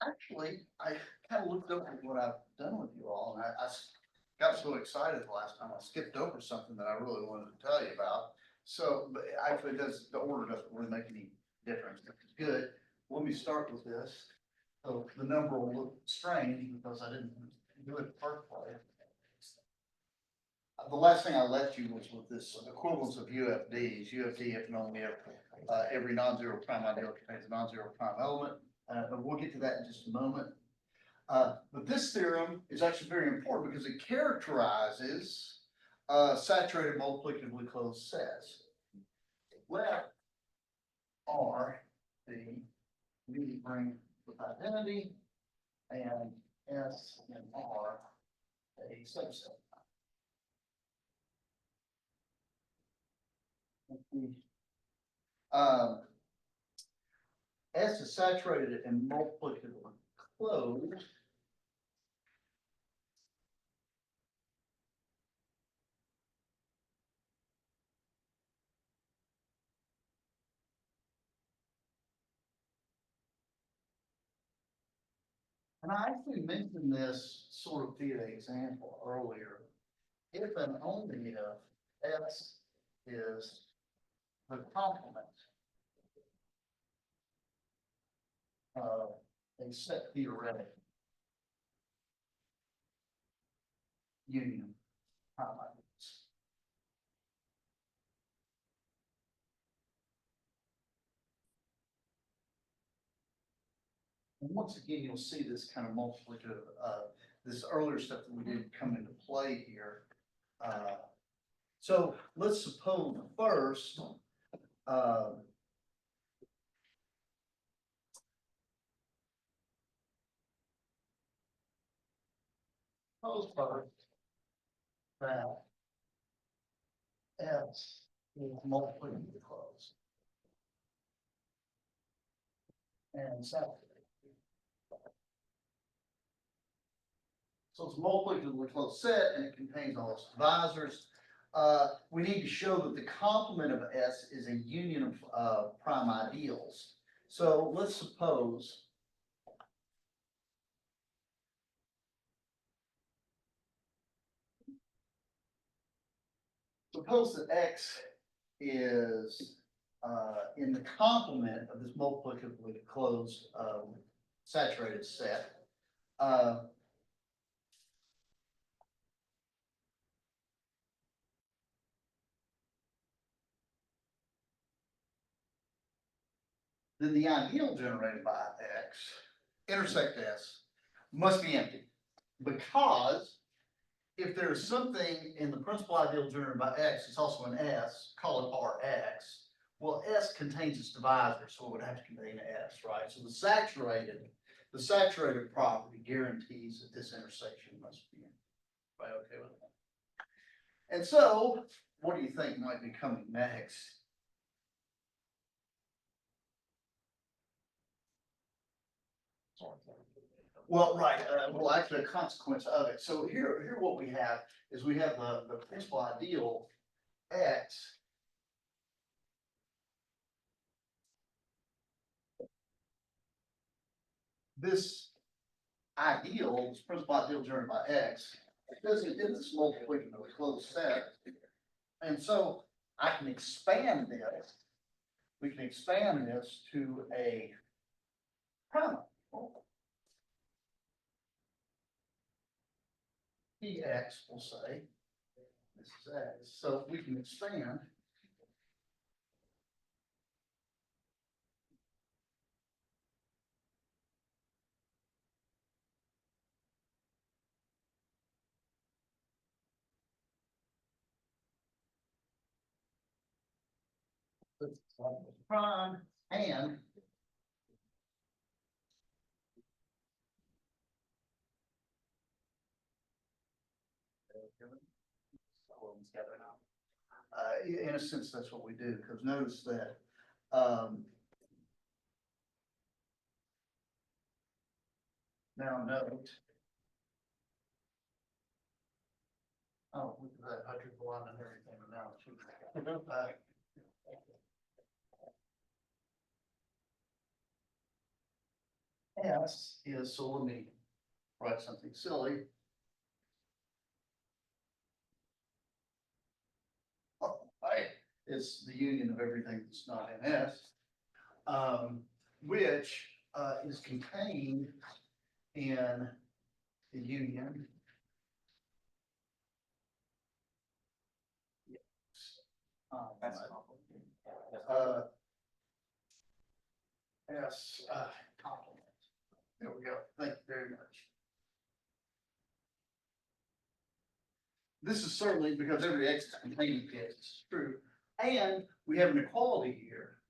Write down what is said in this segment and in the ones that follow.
Actually, I kind of looked over what I've done with you all, and I got so excited the last time, I skipped over something that I really wanted to tell you about. So, but actually, the order doesn't really make any difference, which is good. Let me start with this. So the number will look strange because I didn't do it the first place. The last thing I left you was with this equivalence of UFDs. UFD if and only if every non-zero prime ideal contains a non-zero prime element. But we'll get to that in just a moment. But this theorem is actually very important because it characterizes saturated multiplicatively closed sets. Let R be immediate ring with identity and S and R a subset. S is saturated and multiplicatively closed. And I actually mentioned this sort of via example earlier. If and only if S is the complement of a set theoretic union prime ideals. And once again, you'll see this kind of multiplicative, this earlier stuff that we did come into play here. So let's suppose first, suppose first that S is multiplicatively closed and saturated. So it's a multiplicatively closed set and it contains all its divisors. We need to show that the complement of S is a union of prime ideals. So let's suppose that X is in the complement of this multiplicatively closed saturated set. Then the ideal generated by X intersect S must be empty, because if there's something in the principal ideal generated by X, it's also an S, call it Rx. Well, S contains its divisor, so it would have to contain S, right? So the saturated property guarantees that this intersection must be empty. Right, okay with that? And so, what do you think might be coming next? Well, right. Well, actually, a consequence of it. So here what we have is we have the principal ideal X. This ideal, this principal ideal generated by X, because it is this multiplication of a closed set. And so I can expand this. We can expand this to a prime. Px, we'll say. This is X. So we can expand. Prime and in a sense, that's what we do, because notice that now note. Oh, look at that hydrogen line and everything now. S is, so let me write something silly. Right, it's the union of everything that's not in S, which is contained in the union. That's S complement. There we go. Thank you very much. This is certainly because every X is contained in X, it's true. And we have an equality here.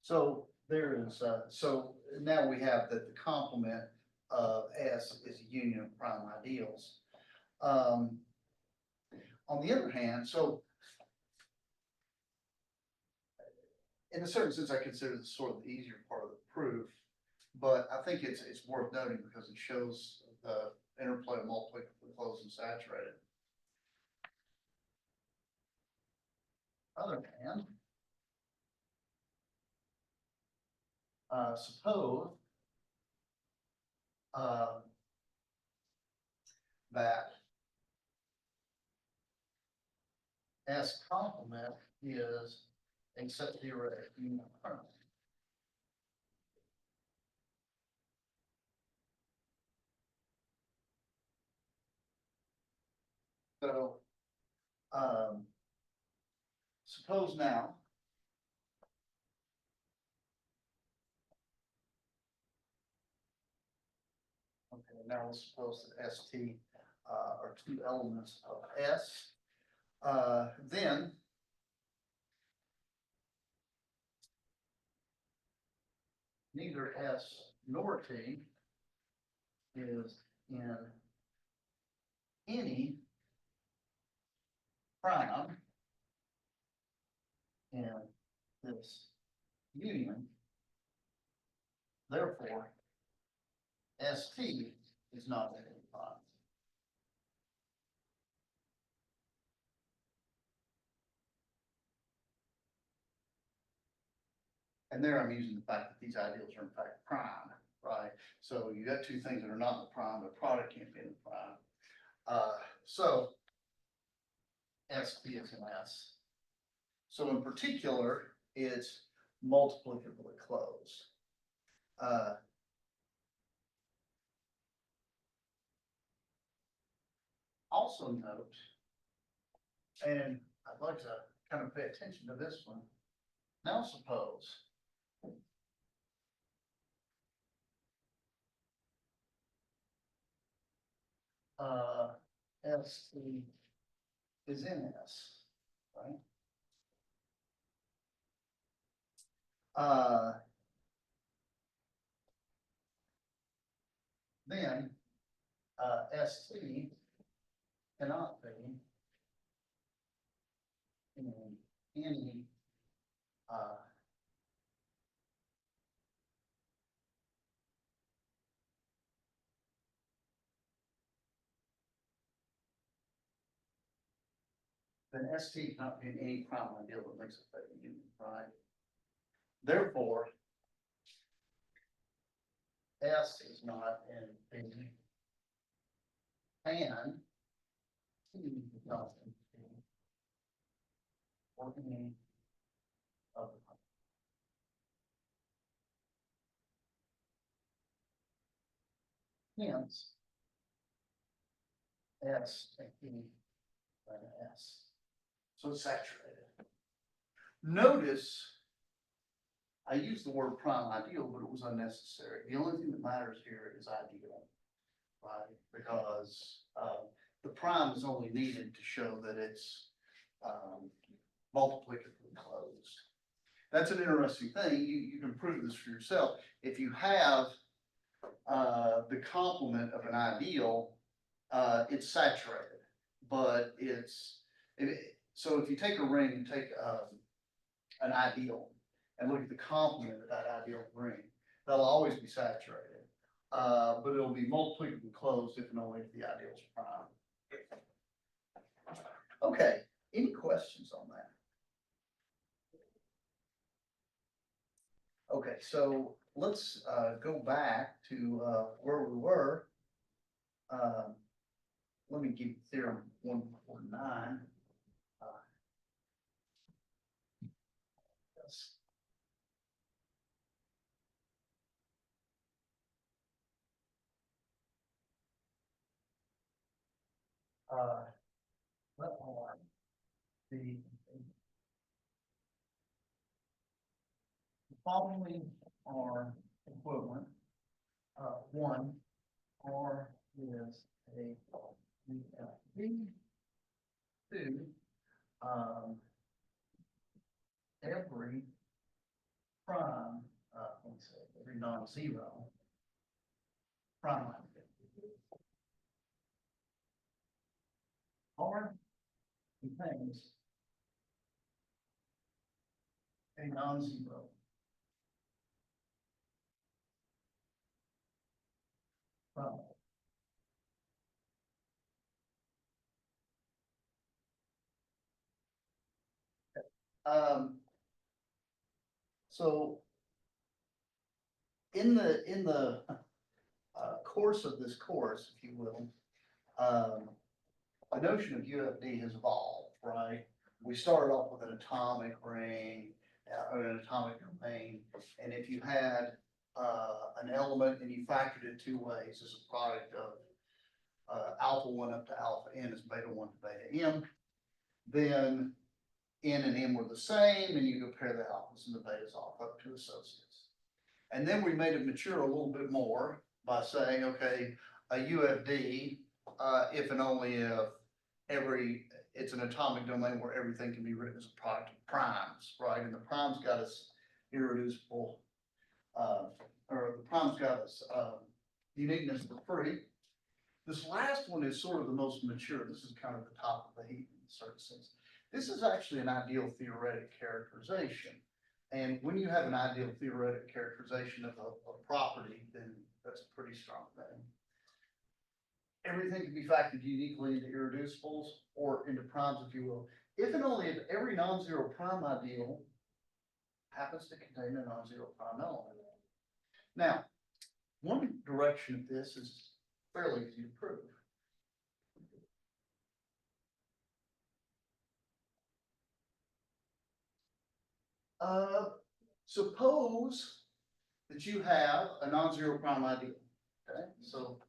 So there is, so now we have that the complement of S is a union of prime ideals. On the other hand, so in a certain sense, I consider this sort of the easier part of the proof, but I think it's worth noting because it shows the interplay of multiplicatively closed and saturated. Other hand, suppose that S complement is a set theoretic union of prime. So, suppose now okay, now let's suppose that ST are two elements of S. Then neither S nor T is in any prime in this union. Therefore, ST is not in any prime. And there I'm using the fact that these ideals are in fact prime, right? So you got two things that are not in the prime, the product can't be in the prime. So ST is in S. So in particular, it's multiplicatively closed. Also note, and I'd like to kind of pay attention to this one. Now suppose ST is in S, right? Then ST cannot be in any then ST cannot be in any prime ideal that makes it a union, right? Therefore, S is not in B, and T is not in B, or any of the. Hence, S and T are in S. So it's saturated. Notice I used the word prime ideal, but it was unnecessary. The only thing that matters here is ideal, right? Because the prime is only needed to show that it's multiplicatively closed. That's an interesting thing. You can prove this for yourself. If you have the complement of an ideal, it's saturated, but so if you take a ring, you take an ideal and look at the complement of that ideal ring, That'll always be saturated. But it'll be multiplicatively closed if and only if the ideal is prime. Okay, any questions on that? Okay, so let's go back to where we were. Let me give theorem 149. Yes. Let on the following are equivalent. One, R is a UFD. Two, every prime, let's say every non-zero prime. R contains a non-zero prime. So in the course of this course, if you will, the notion of UFD has evolved, right? We started off with an atomic ring, or an atomic domain, and if you had an element and you factored it two ways as a product of alpha 1 up to alpha n is beta 1 to beta m, then n and m were the same, and you compare the alphas and the betas off up to associates. And then we made it mature a little bit more by saying, okay, a UFD, if and only if it's an atomic domain where everything can be written as a product of primes, right? And the primes got us irreducible, or the primes got us uniqueness for free. This last one is sort of the most mature. This is kind of the top of the heap in a certain sense. This is actually an ideal theoretic characterization. And when you have an ideal theoretic characterization of a property, then that's a pretty strong thing. Everything can be factored uniquely into irreducibles or into primes, if you will, if and only if every non-zero prime ideal happens to contain a non-zero prime element. Now, one direction of this is fairly easy to prove. Suppose that you have a non-zero prime ideal. Okay, so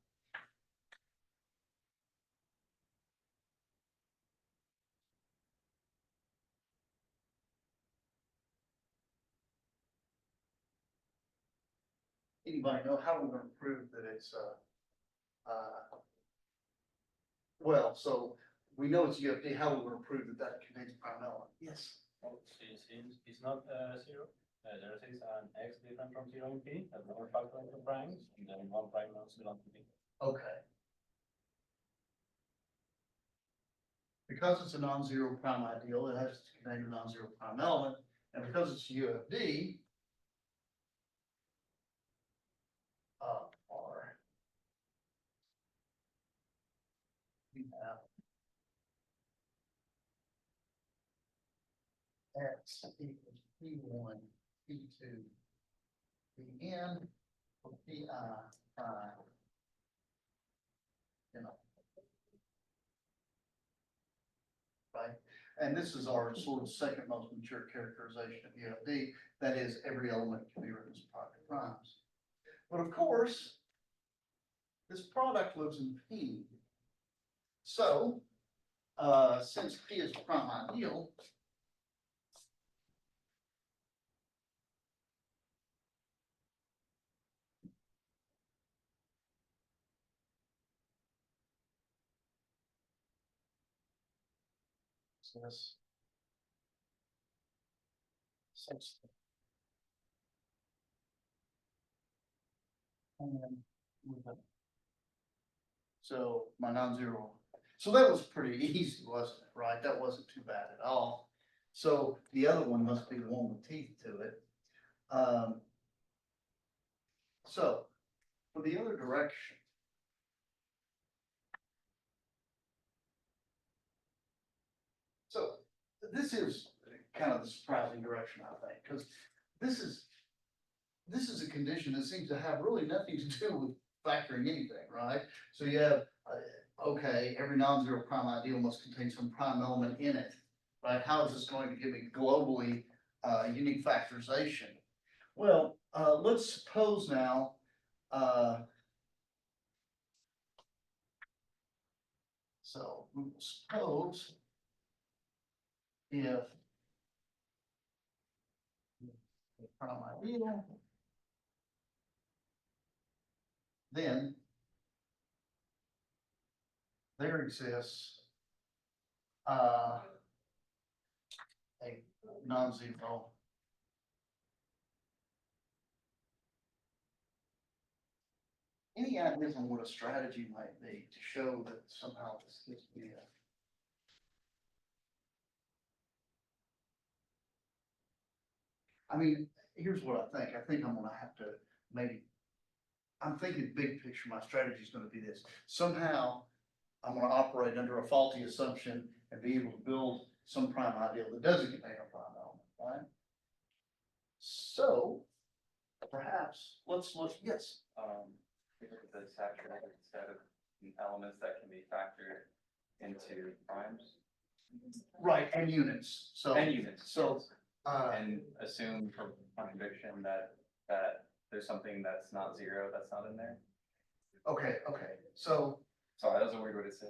anybody know how we're going to prove that it's well, so we know it's UFD. How are we going to prove that that contains a prime element? Yes. Since it's not zero, there is an x different from zero in P, that number factor into primes, and then one prime must belong to P. Okay. Because it's a non-zero prime ideal, it has to contain a non-zero prime element, and because it's UFD, R, we have X equals P1, P2, Pn, or Pi prime. Right? And this is our sort of second most mature characterization of UFD. That is, every element can be written as a product of primes. But of course, this product lives in P. So, since P is a prime ideal, this such that. So my non-zero. So that was pretty easy, wasn't it? Right? That wasn't too bad at all. So the other one must be the one with teeth to it. So, for the other direction. So, this is kind of the surprising direction, I think, because this is a condition that seems to have really nothing to do with factoring anything, right? So you have, okay, every non-zero prime ideal must contain some prime element in it, right? How is this going to give me globally, unique factorization? Well, let's suppose now, so we will suppose if the prime ideal, then there exists a non-zero any ideas on what a strategy might be to show that somehow this gives me a. I mean, here's what I think. I think I'm gonna have to maybe, I'm thinking big picture, my strategy is gonna be this. Somehow, I'm gonna operate under a faulty assumption and be able to build some prime ideal that doesn't contain a prime element, right? So, perhaps, let's look, yes, We look at the saturated set of elements that can be factored into primes right, and units, so. and units. So, And assume for conviction that there's something that's not zero, that's not in there. okay, so, Sorry, that was a weird way to say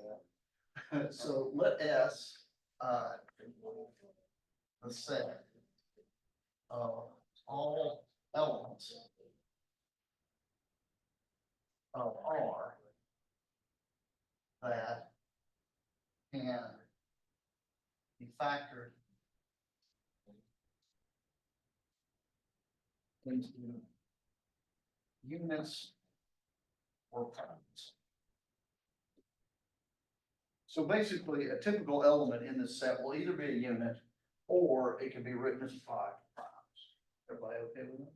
that. so let S, the set of all elements of R that can be factored into units or primes. So basically, a typical element in this set will either be a unit or it can be written as 5 primes. Everybody okay with that?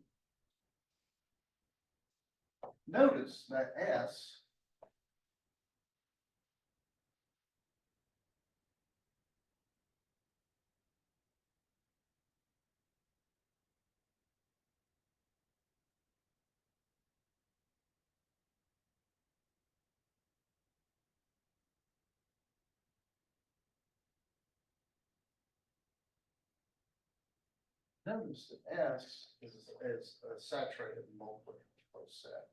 Notice that S notice that S is a saturated multiplicatively set.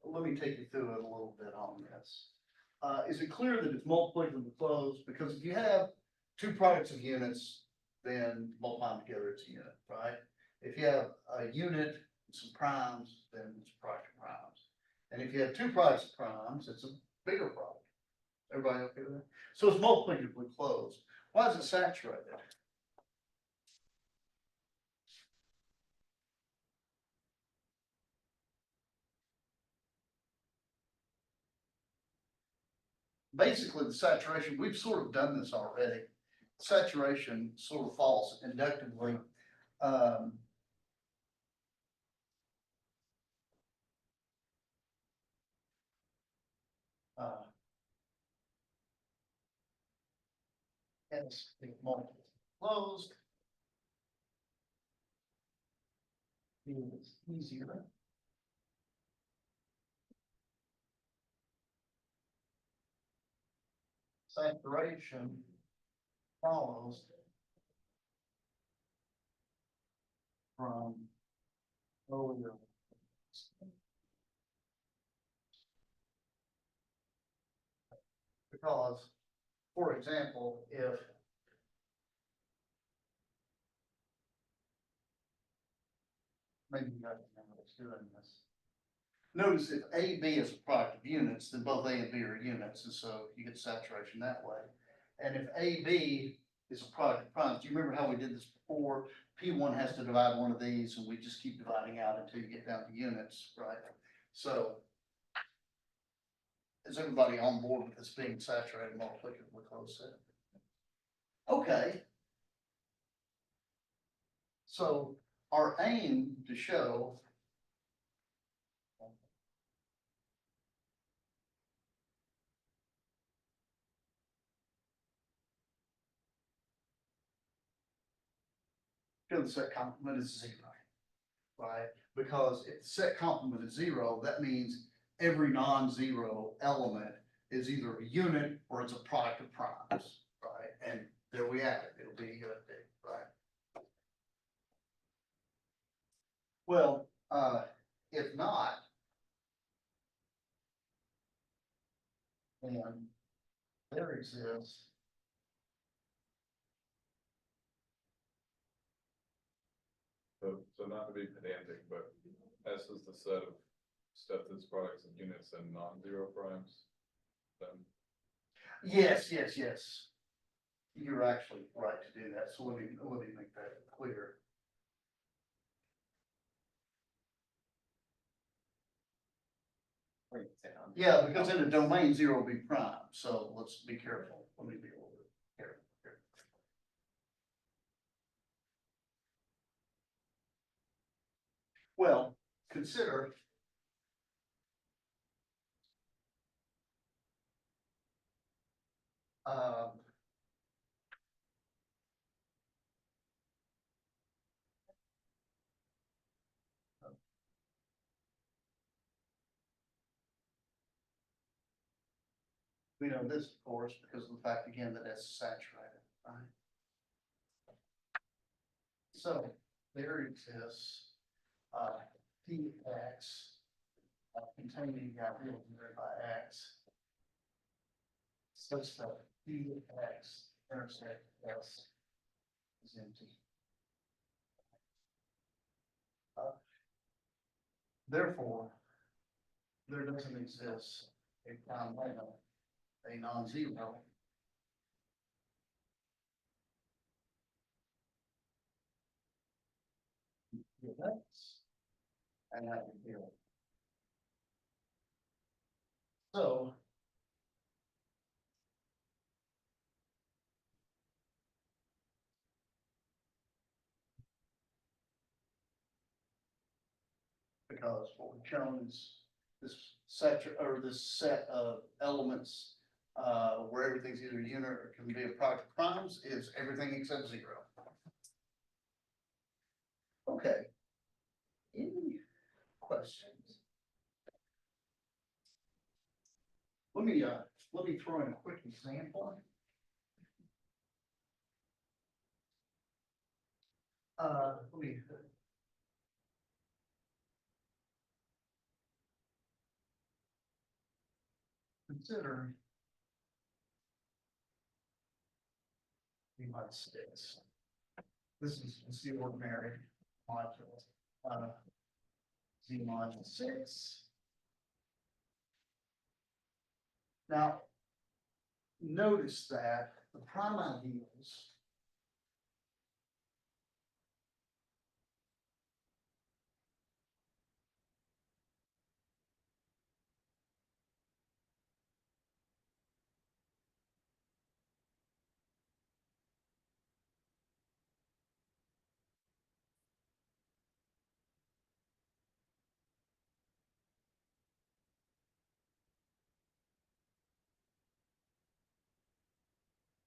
Let me take you through it a little bit on this. Is it clear that it's multiplicatively closed? Because if you have two products of units, then multiply them together, it's a unit, right? If you have a unit and some primes, then it's a product of primes. And if you have two products of primes, it's a bigger product. Everybody okay with that? So it's multiplicatively closed. Why is it saturated? Basically, the saturation, we've sort of done this already. Saturation sort of falls inductively. Hence, the multiple closed. It's easier. Saturation follows from earlier. Because, for example, if maybe you guys remember what's doing this. Notice if A, B is a product of units, then both A and B are units, and so you get saturation that way. And if A, B is a product of primes, do you remember how we did this before? P1 has to divide one of these, and we just keep dividing out until you get down to units, right? So is everybody on board with this being saturated multiplicatively closed set? Okay. So our aim to show here the set complement is 0, right? Because if the set complement is 0, that means every non-zero element is either a unit or it's a product of primes, right? And there we have it, it'll be a UFD, right? Well, if not, then there exists So not to be pedantic, but S is the set of stuff that's products of units and non-zero primes. Then yes, yes, yes. You're actually right to do that, so let me make that clear. Or you can say non-zero. Yeah, because in a domain, 0 will be prime, so let's be careful, let me be a little bit careful here. Well, consider um, we know this, of course, because of the fact again that it's saturated, right? So there exists Px containing the ideal generated by X such that Px intersect S is empty. Therefore, there doesn't exist a prime element, a non-zero. Yes. And that would be it. So. Because what we've shown is this this set of elements, where everything's either a unit or can be a product of primes is everything except 0. Okay. Any questions? Let me throw in a quick example. Let me. Consider V-6. This is the ordinary module. Z module 6. Now, notice that the prime ideals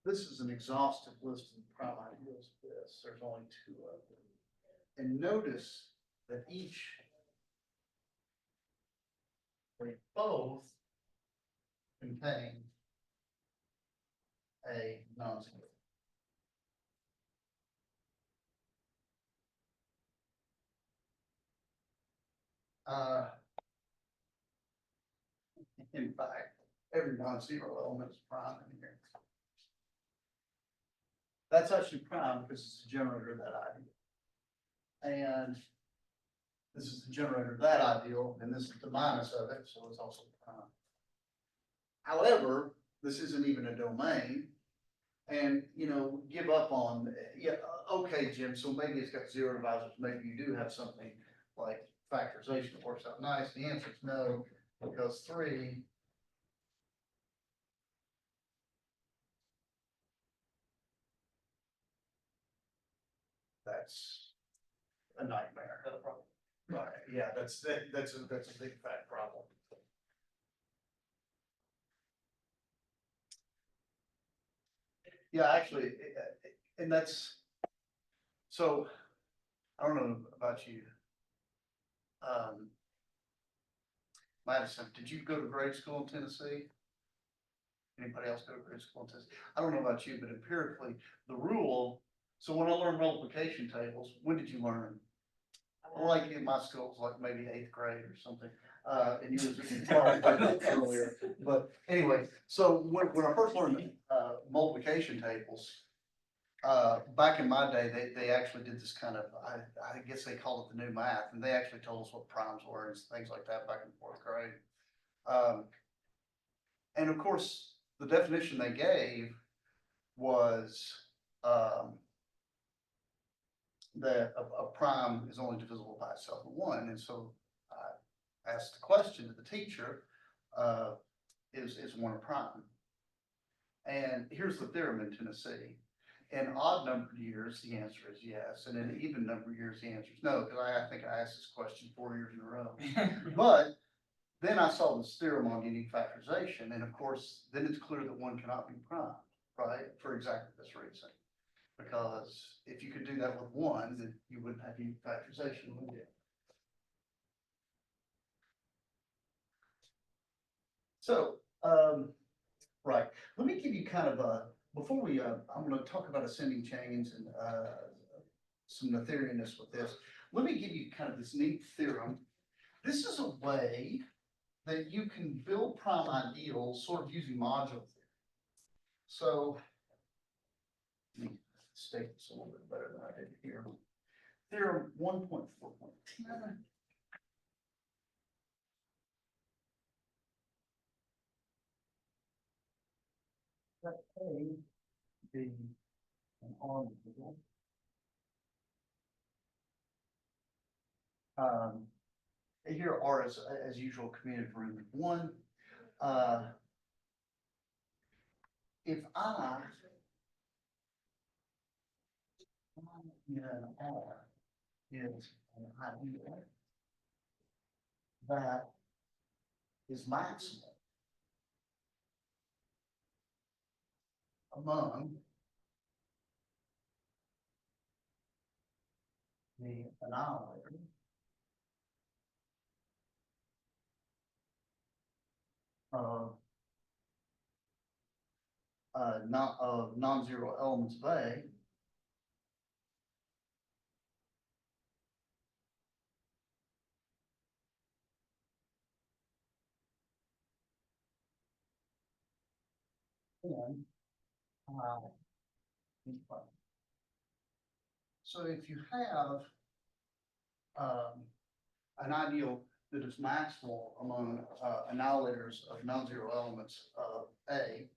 this is an exhaustive list of prime ideals of this. There's only 2 of them. And notice that they both contain a non-zero. In fact, every non-zero element is prime in here. That's actually prime because it's the generator of that ideal. And this is the generator of that ideal, and this is the minus of it, so it's also prime. However, this isn't even a domain. And, give up on, yeah, okay, Jim, so maybe it's got 0 divisors, maybe you do have something like factorization that works out nice. The answer is no, because 3 that's a nightmare. Right, yeah, that's a big fat problem. Yeah, actually, and that's, so I don't know about you. Madison, did you go to grade school in Tennessee? Anybody else go to grade school in Tennessee? I don't know about you, but empirically, the rule, so when I learned multiplication tables, when did you learn them? Like in my school, it was like maybe eighth grade or something, and you was earlier. But anyway, so when I first learned, multiplication tables, back in my day, they actually did this kind of, I guess they call it the new math, and they actually told us what primes were and things like that back in fourth grade. And of course, the definition they gave was, that a prime is only divisible by itself of one, and so I asked the question to the teacher, is one a prime? And here's the theorem in Tennessee. In odd numbered years, the answer is yes, and in even numbered years, the answer is no, because I think I asked this question 4 years in a row. But then I saw this theorem on unique factorization, and of course, then it's clear that one cannot be prime, right? For exactly this reason. Because if you could do that with one, then you wouldn't have unique factorization, would you? So, right, let me give you kind of a, before we, I'm gonna talk about ascending chains and, some Noetherianness with this. Let me give you kind of this neat theorem. This is a way that you can build prime ideals sort of using modular theory. So, let me state this a little bit better than I did here. Theorem 1.4.10. Let A be an R module. Here R is, as usual, commuted for root of one. If I in R is an ideal that is maximal among the annihilator of non-zero elements of A, then so if you have an ideal that is maximal among annihilators of non-zero elements of A,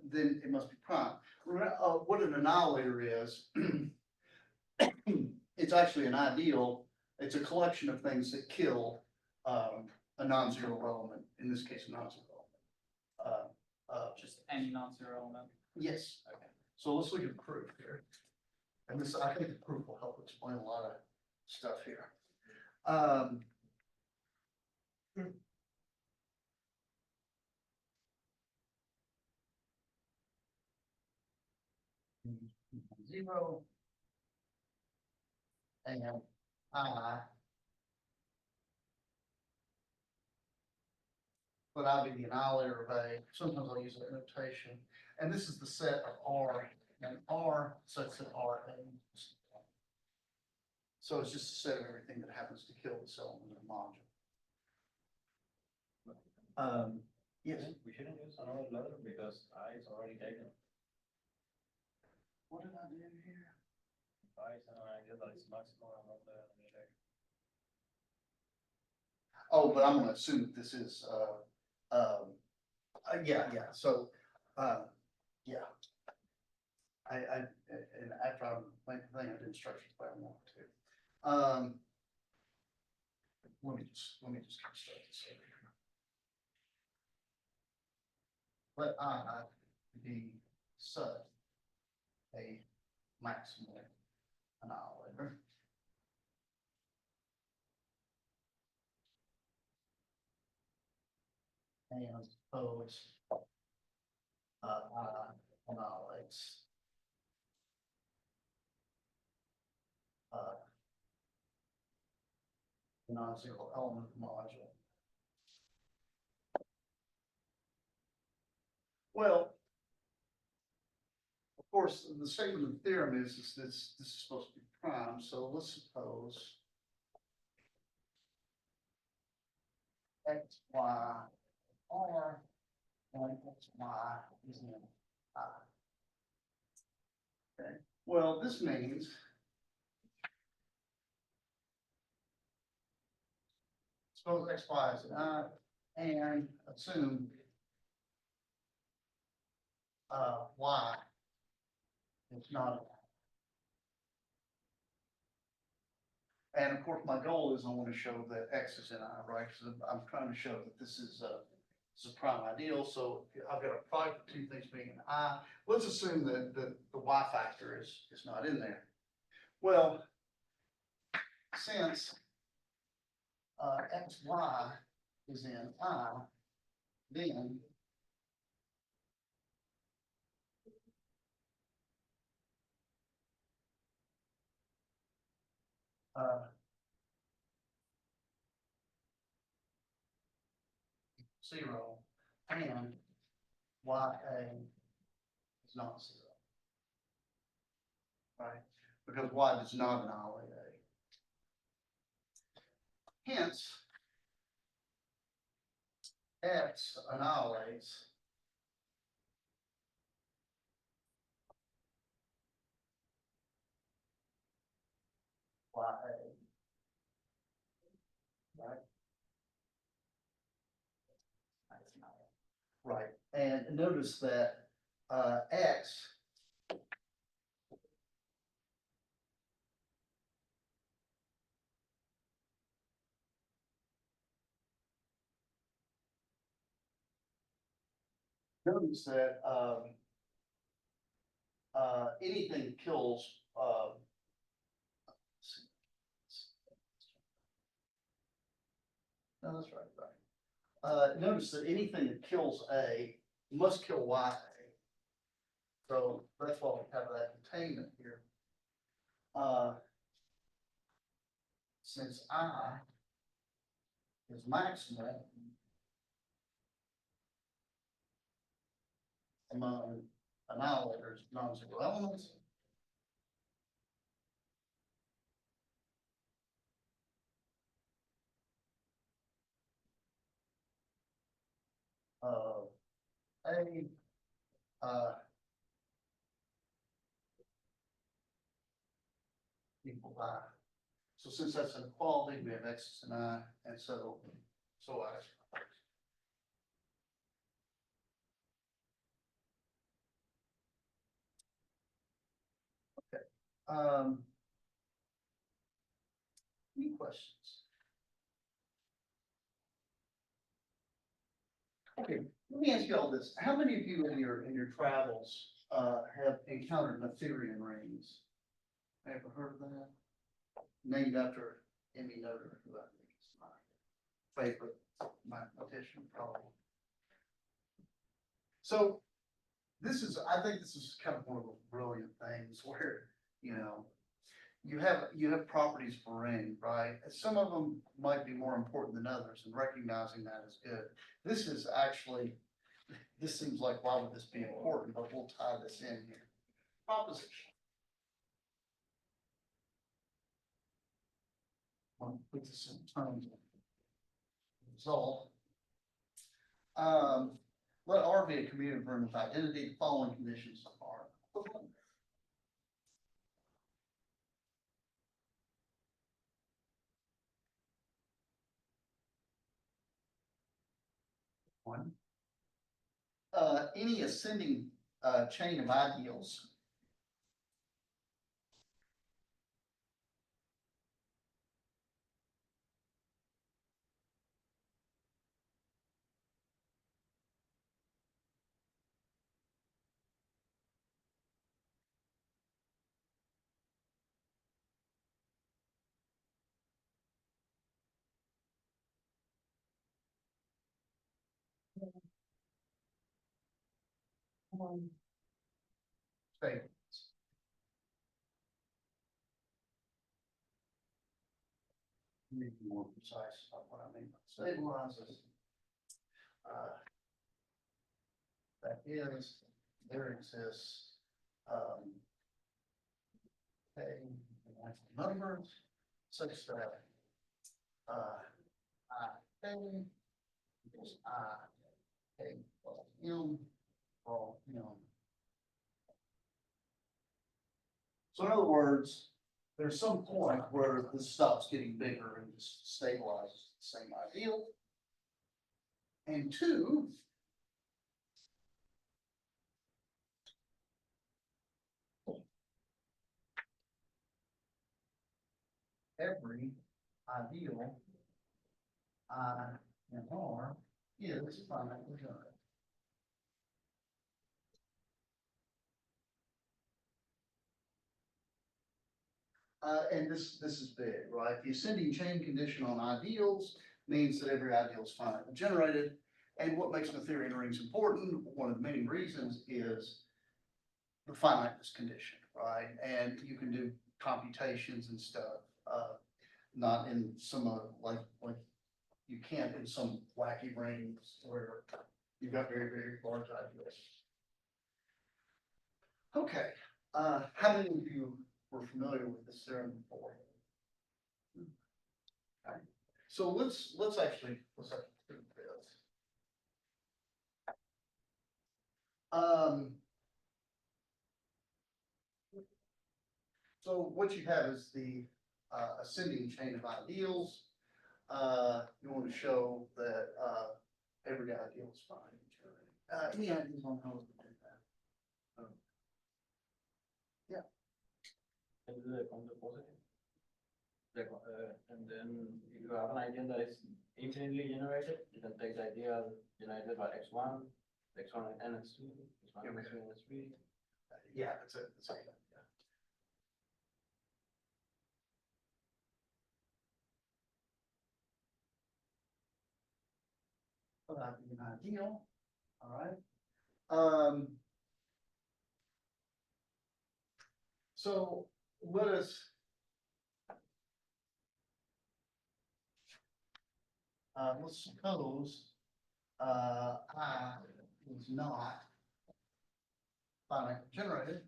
then it must be prime. What an annihilator is, it's actually an ideal. It's a collection of things that kill a non-zero element, in this case, a non-zero element. Just any non-zero element. Yes. Okay. So let's look at the proof here. And this, I think the proof will help explain a lot of stuff here. 0 and I, but I'll be the annihilator of A. Sometimes I'll use that notation. And this is the set of R and R such that R A. So it's just a set of everything that happens to kill this element in a module. Yes. We shouldn't use another letter because I is already taken. What did I do here? I is an idea that is maximal among the check. Oh, but I'm gonna assume that this is, yeah, so, yeah. And after I make the thing, I did instructions, but I want to. Let me just construct this over here. Let I be such a maximal annihilator. And suppose I annihilates the non-zero element module. Well, of course, the statement of the theorem is this is supposed to be prime, so let's suppose x, y, r, and x, y is in I. Okay, well, this means suppose x, y is in I, and assume y is not. And of course, my goal is I want to show that x is in I, right? So I'm trying to show that this is a prime ideal. So I've got a product of two things being in I. Let's assume that the y factor is not in there. Well, since x, y is in I, then zero and y a is not zero, right? Because y does not annihilate a. Hence, x annihilates y a, right? Right, and notice that x notice that anything kills no, that's right. Notice that anything that kills A must kill Y. So that's why we have that containment here. Since I is maximal among annihilators, non-zero elements, A equal I. So since that's an equality, we have X and I, and so I. Any questions? Okay, let me ask you all this. How many of you in your travels have encountered Noetherian rings? Ever heard of that? Named after Emmy Noether, who I think is my favorite mathematician, probably. So I think this is kind of one of the brilliant things where, you know, you have properties for ring, right? Some of them might be more important than others, and recognizing that is good. This is actually, this seems like, why would this be important? But we'll tie this in here. Proposition. I'll put this in terms of result. Let R be a commutative ring with identity. The following conditions are equivalent. One. Any ascending chain of ideals statements. Be more precise about what I mean by stabilizes. That is, there exists, a number such that, I, A equals I, A plus M, all M. So in other words, there's some point where this stops getting bigger and just stabilizes the same ideal. And two, every ideal I and R is finitely generated. And this is big, right? The ascending chain condition on ideals means that every ideal is finitely generated. And what makes Noetherian rings important, one of the many reasons, is the finiteness condition, right? And you can do computations and stuff, not in some like you can't in some wacky rings where you've got very, very large ideals. Okay, how many of you were familiar with this theorem before? Okay. So let's actually do this. So what you have is the ascending chain of ideals. You want to show that every ideal is fine. Any ideas on how we do that? Can do the counter positive. And then if you have an ideal that is infinitely generated, you can take the ideal generated by x1, x1 and x2, x1 and x2 and x3. Yeah, that's it. That's it. Yeah. Well, that'd be an ideal. All right. So let us let's suppose I is not finitely generated.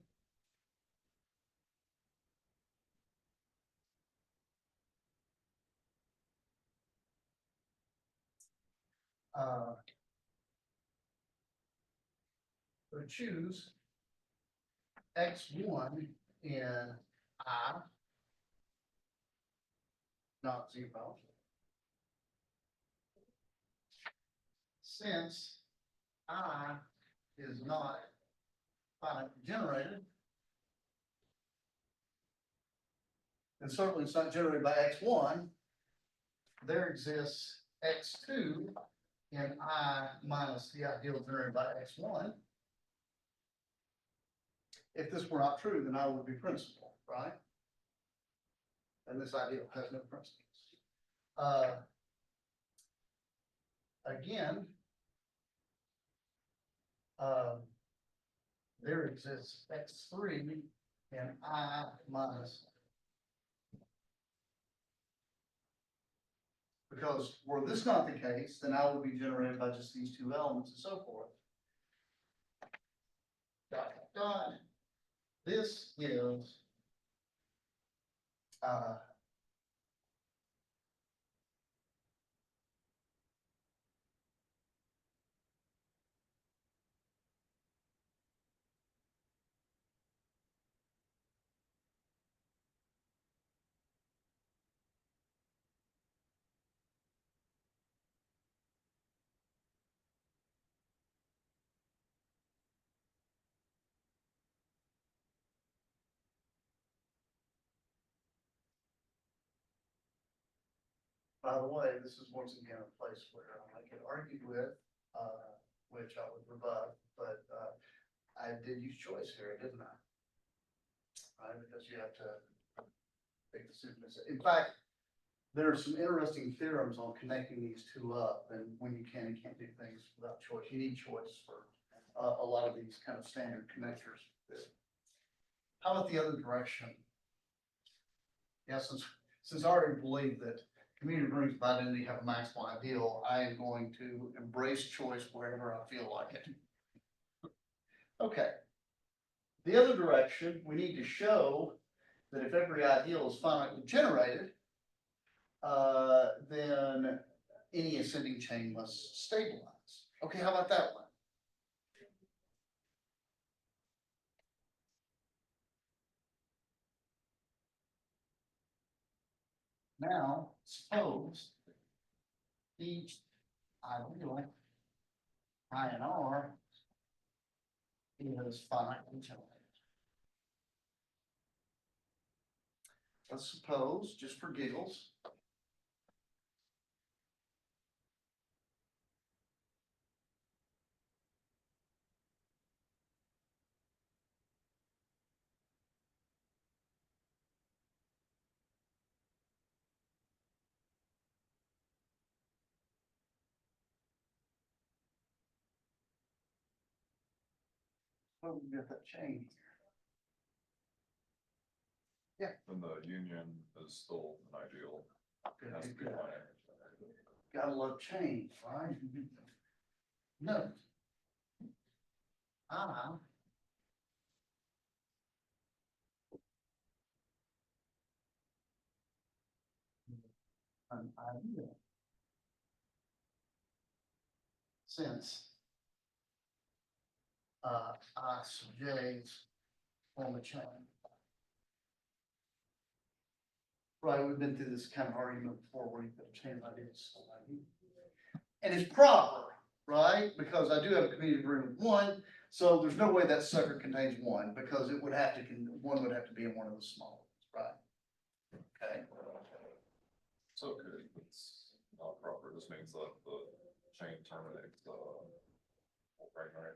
So choose x1 in I, not 0. Since I is not finitely generated, and certainly it's not generated by x1, there exists x2 in I minus the ideal generated by x1. If this were not true, then I would be principal, right? And this ideal has no principles. Again, there exists x3 in I minus. Because were this not the case, then I would be generated by just these two elements and so forth. Dot, dot, dot. This is by the way, this is once again a place where I get argued with, which I would rebut, but I did use choice here, didn't I? Right, because you have to make decisions. In fact, there are some interesting theorems on connecting these two up, and when you can and can't do things without choice. You need choice for a lot of these kind of standard connectors. How about the other direction? Yeah, since I already believe that community rooms of identity have a maximal ideal, I am going to embrace choice wherever I feel like it. Okay. The other direction, we need to show that if every ideal is finitely generated, then any ascending chain must stabilize. Okay, how about that one? Now, suppose each ideal I and R is finitely generated. Let's suppose, just for giggles, oh, we got that chain. And the union is still an ideal. It has to be Good. finite. Gotta love change, right? No. An ideal. Since I sub J's on the chain. Right, we've been through this kind of argument before where you put a chain of ideas. And it's proper, right? Because I do have a community room with one, so there's no way that sucker contains one, because it would have to, one would have to be in one of the small ones, right? Okay. So okay, it's not proper, this means that the chain terminates the whole thing, right?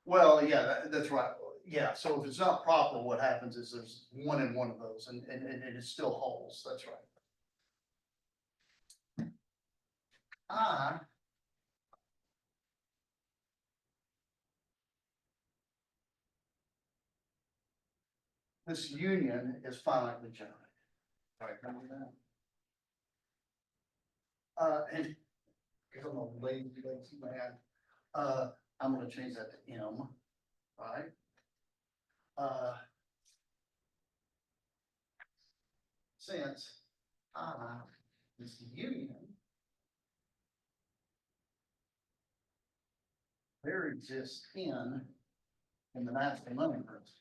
Well, yeah, that's right. Yeah, so if it's not proper, what happens is there's one in one of those and it still holds. That's right. This union is finitely generated. Right, remember that? And because I'm a lazy man, I'm gonna change that to M, right? Since this union, there exists in the natural numbers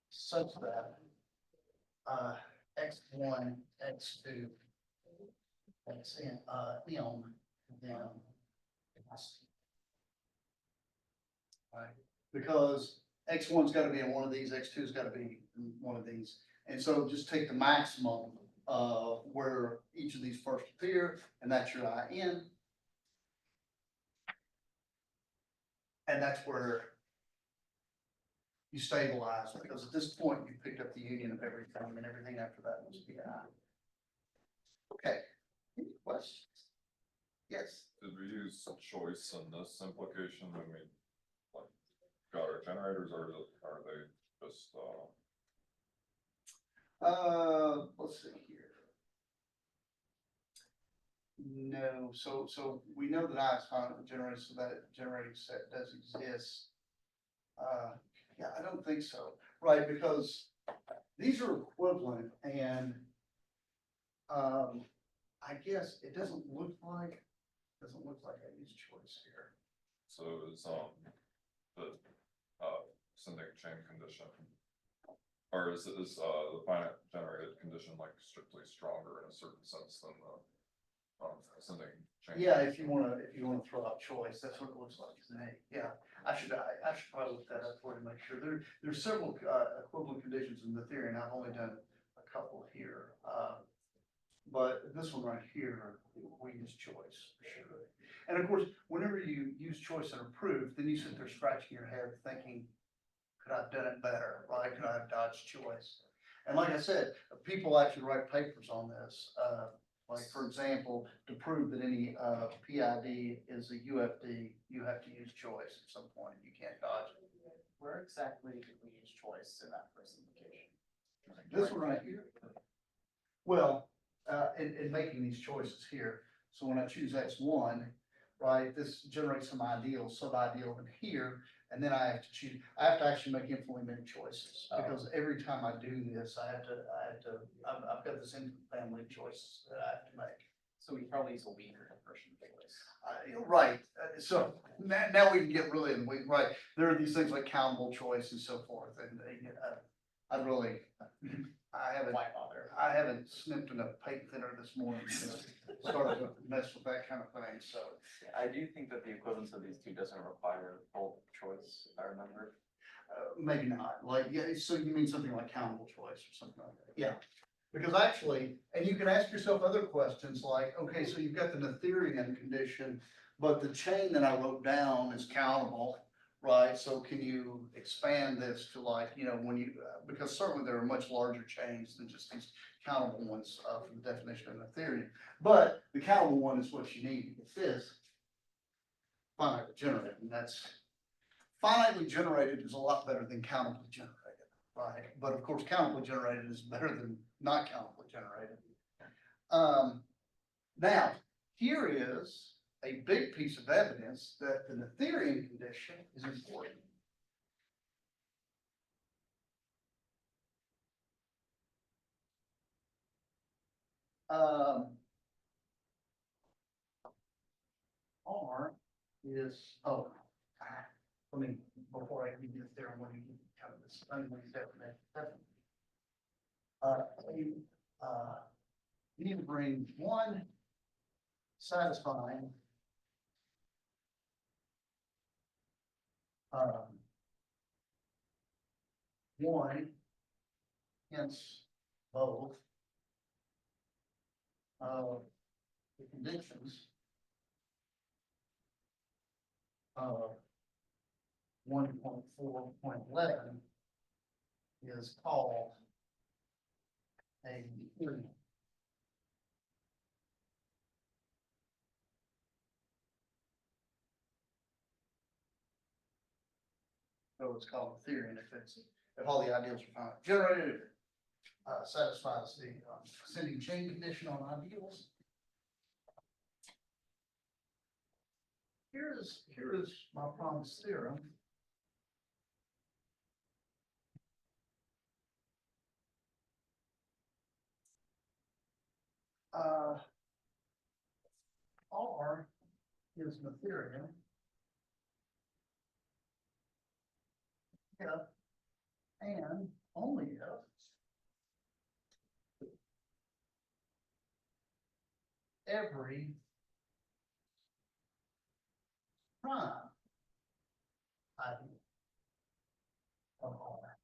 such that x1, x2, xn, m, then right? Because x1's got to be in one of these, x2's got to be in one of these, and so just take the maximum where each of these first appear, and that's your in, and that's where you stabilize, because at this point you picked up the union of everything, and everything after that must be I. Okay, any questions? Yes. Did we use choice in this implication when we like got our generators, or are they just Let's see here. No, so we know that I is finitely generated, so that generating set does exist. Yeah, I don't think so, right, because these are equivalent, and I guess it doesn't look like I use choice here. so is the ascending chain condition, or is the finite generated condition like strictly stronger in a certain sense than the ascending chain? Yeah, if you wanna throw out choice, that's what it looks like, isn't it? Yeah, I should probably look that up for you to make sure. There's several equivalent conditions in the theory, and I've only done a couple here. But this one right here, we use choice for sure. And of course, whenever you use choice in a proof, then you sit there scratching your head thinking, could I have done it better, right? Could I have dodged choice? And like I said, people actually write papers on this. Like for example, to prove that any PID is a UFD, you have to use choice at some point. You can't dodge it. Where exactly did we use choice in that first implication? This one right here. Well, in making these choices here. So when I choose X1, right, this generates some ideal, sub-ideal in here, and then I have to choose, I have to actually make infinitely many choices. Oh. Because every time I do this, I've got this infinite family of choices that I have to make. So we probably use a weaker version of choice. Right, so now we can get really in, right, there are these things like countable choice and so forth, and, I really, Why bother? I haven't snipped enough paint thinner this morning to start to mess with that kind of thing, so. I do think that the equivalence of these two doesn't require full choice, if I remember. Maybe not, like, yeah, so you mean something like countable choice or something like that, yeah. Because actually, and you can ask yourself other questions like, okay, so you've got the Noetherian condition, but the chain that I wrote down is countable, right? So can you expand this to like, when you, because certainly there are much larger chains than just these countable ones, from the definition of Noetherian. But the countable one is what you need, it's this finitely generated, and that's finitely generated is a lot better than countably generated. Right, but of course, countably generated is better than not countably generated. Now, here is a big piece of evidence that the Noetherian condition is important. R is, let me, before I give you the theorem, let me give you kind of this unweighted definition. You need to bring one satisfying one, hence both of the conditions of 1.4.11 is called a theorem. So it's called a theorem if all the ideals are finite generated, if it satisfies the ascending chain condition on ideals. Here is my promised theorem. R is Noetherian. If and only if every prime ideal of R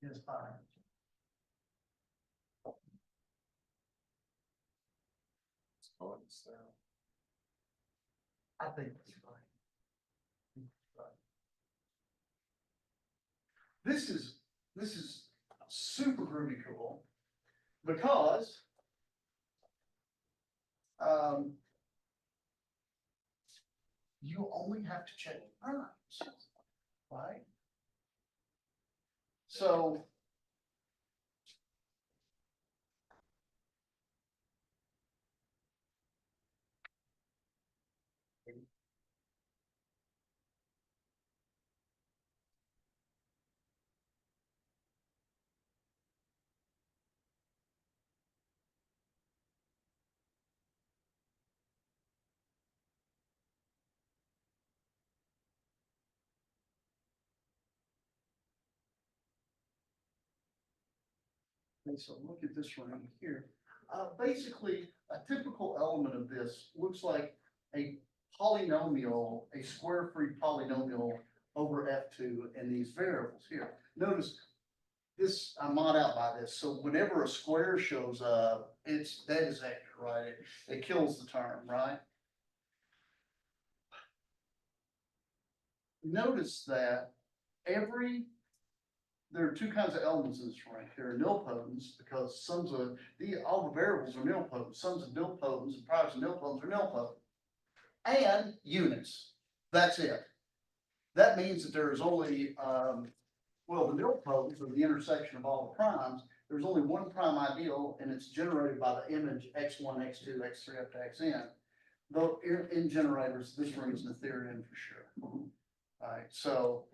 is finite. I think that's right. This is super groovy cool because you only have to check primes, right? So so look at this one here. Basically, a typical element of this looks like a polynomial, a square-free polynomial over F2 and these variables here. Notice this, I mod out by this. So whenever a square shows up, it's dead as egg, right? It kills the term, right? Notice that there are two kinds of elements in this rank. There are nilpotents because all the variables are nilpotent. Sums of nilpotents and products of nilpotents are nilpotent. And units. That's it. That means that there is only, the nilpotents are the intersection of all the primes. there's only one prime ideal and it's generated by the image x1, x2, x3 up to xn. Though in generators, this rings Noetherian for sure. Alright, so,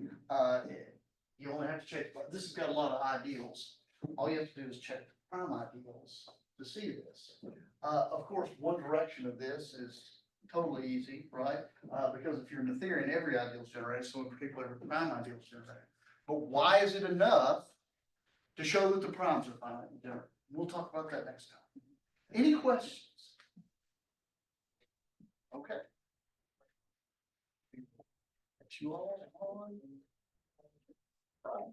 you only have to check, but this has got a lot of ideals. All you have to do is check the prime ideals to see this. Of course, one direction of this is totally easy, right? Because if you're Noetherian, every ideal is generated, so in particular, every prime ideal is generated. But why is it enough to show that the primes are finitely generated? We'll talk about that next time. Any questions? Okay. You all on?